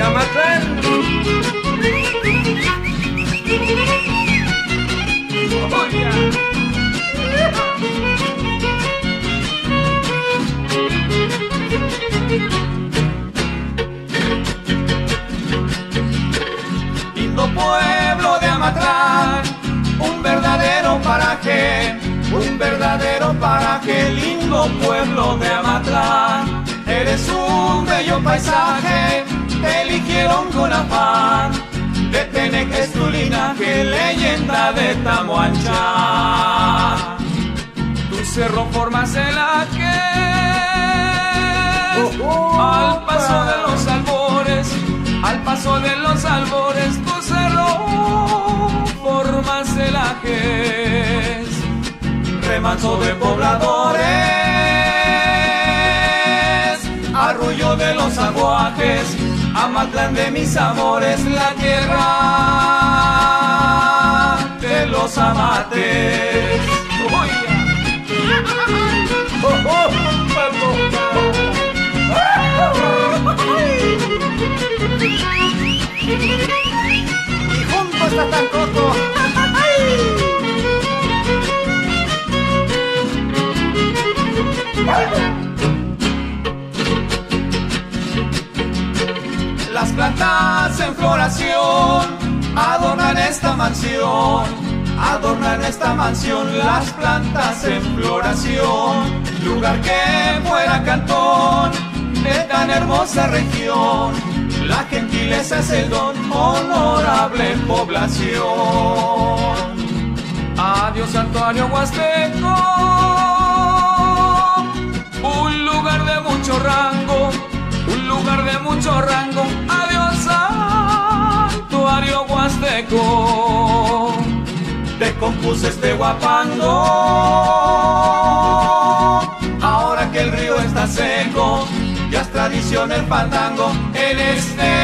de Amatlán. Lindo pueblo de Amatlán, un verdadero paraje, lindo pueblo de Amatlán. Eres un bello paisaje, te eligieron con afán. De Tenec es tu linaje, leyenda de Tamuanchá. Tu cerro formas el aquel, al paso de los albores, al paso de los albores, tu cerro formas el aquel. Remanso de pobladores, arrullo de los aguajes, Amatlán de mis amores, la tierra de los amates. Y juntos hasta Tamcoco. Las plantas en floración adornan esta mansión, las plantas en floración, lugar que fuera cantón de tan hermosa región. La gentileza es el don, honorable población. Adiós santuario huasteco, un lugar de mucho rango, un lugar de mucho rango. Adiós santuario huasteco, te compuse este guapango. Ahora que el río está seco, ya es tradición el fandango en este